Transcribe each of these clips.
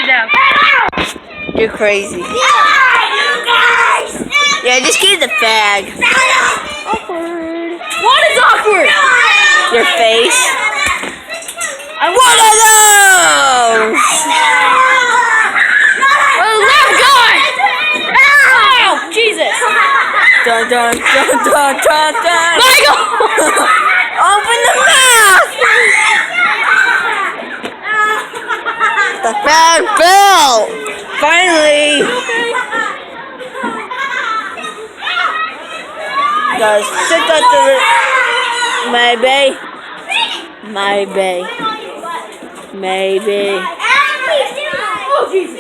down. You're crazy. Yeah, just give the fag. Awkward. What is awkward? Your face. I What are those? Oh, left guy! Oh, Jesus! Dun dun dun dun dun dun. Michael! Open the mouth! The fag fell! Finally! Guys, sit at the maybe. Maybe. Maybe. Oh, Jesus.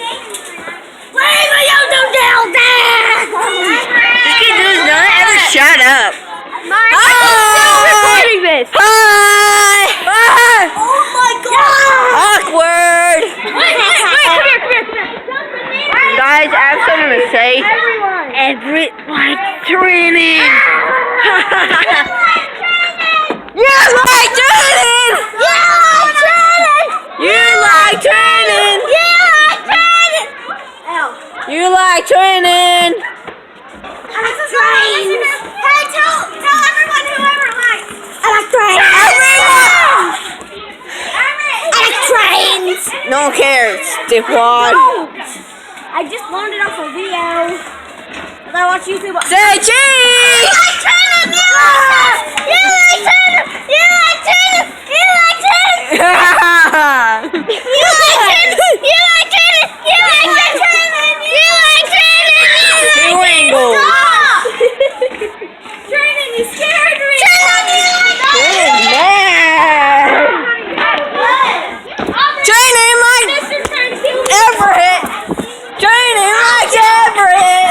This kid does not ever shut up. I'm still recording this. Hi! Oh my God! Awkward! Wait, come here. Guys, I have something to say. Everyone. Everett like training. You like training. You like training. You like training. I like trains. Hey, tell everyone whoever likes. I like trains. Everyone. I like trains. No one cares, dipwad. No. I just learned it off a video. Cause I watch YouTube. Say cheese. You like trains. You like trains. You like trains. You like trains. You like trains. You like trains. You like trains. You like trains. Two angles. Stop! Training, you scared me! Training mad. Training like Everett. Training like Everett.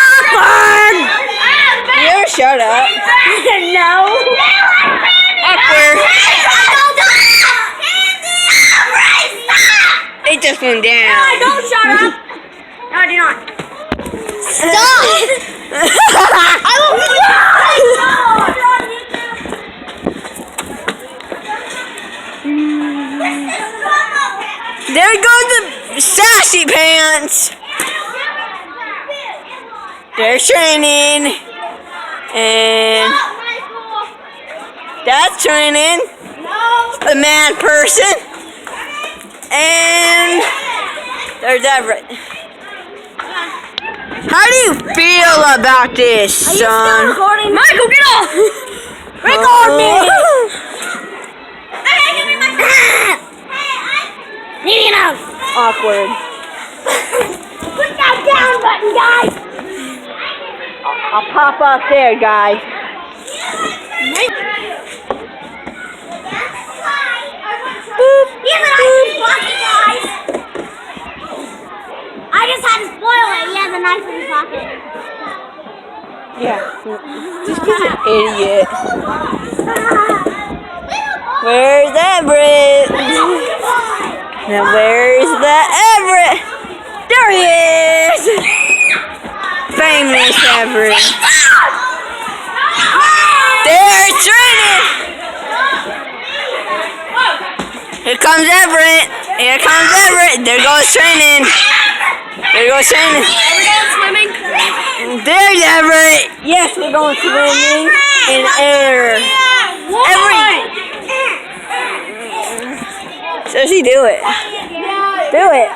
Awkward. You shut up. No. Awkward. It just went down. Don't shut up. No, do not. Stop. I There goes the sassy pants. There's training. And that's training. The mad person. And there's Everett. How do you feel about this, son? Michael, get off! Record me! Awkward. Put that down button, guys! I'll pop up there, guys. I just had to spoil it. He has a knife in his pocket. Yeah. This kid's an idiot. Where's Everett? Now where's the Everett? There he is! Famous Everett. There's training! Here comes Everett! Here comes Everett! There goes training! There goes training! Are we going swimming? There's Everett! Yes, we're going swimming in air. Everett! So she do it. Do it.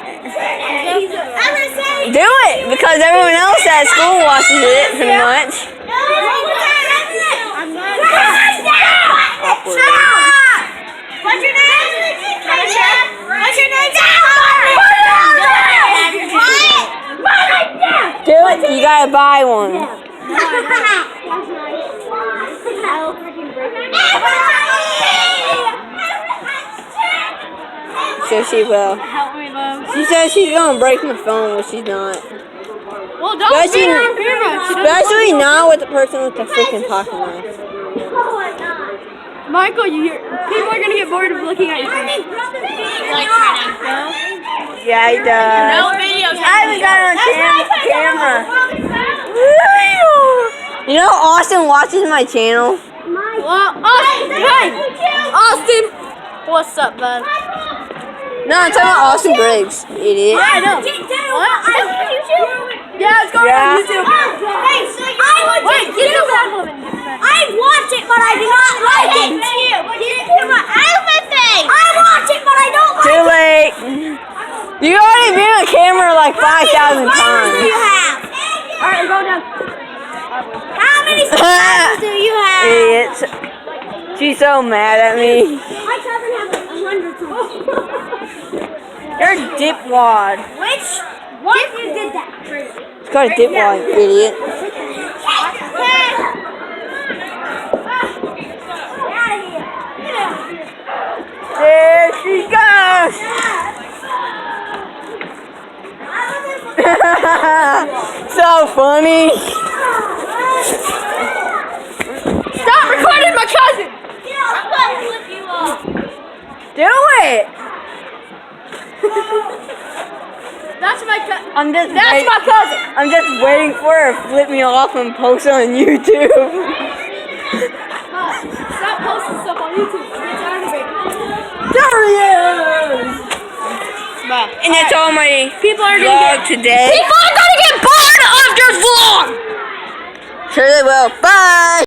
Do it! Because everyone else at school watches it pretty much. What's your name? What's your name? Do it, you gotta buy one. So she will. Help me, Mom. She says she's gonna break my phone, but she's not. Well, don't be on camera. Especially not with the person with the freaking pocket knife. Michael, people are gonna get bored of looking at your face. You like training? No. Yeah, he does. No videos. I haven't got it on camera. You know, Austin watches my channel. Well, Austin, hey, Austin, what's up, bud? No, I'm talking about Austin Briggs, idiot. I know. Yeah, it's going on YouTube. Hey, so wait, Get the back woman. I watched it, but I do not like it. I watch it, but I don't like Too it. late. You already been on camera like 5,000 Do times. you have? Alright, I'm going down. How many subscribers do you have? Idiots. She's so mad at me. My cousin has 100 subscribers. You're a dipwad. Which one you did that? It's called a dipwad, you idiot. There she goes. So funny. Stop recording my cousin! Do it. That's my cousin. That's my cousin. I'm just waiting for her to flip me off and post on YouTube. Stop posting stuff on YouTube. It's aggravating. There he is. And that's all my People are gonna vlog get today. People are gonna get bored of your vlog! Sure they will. Bye.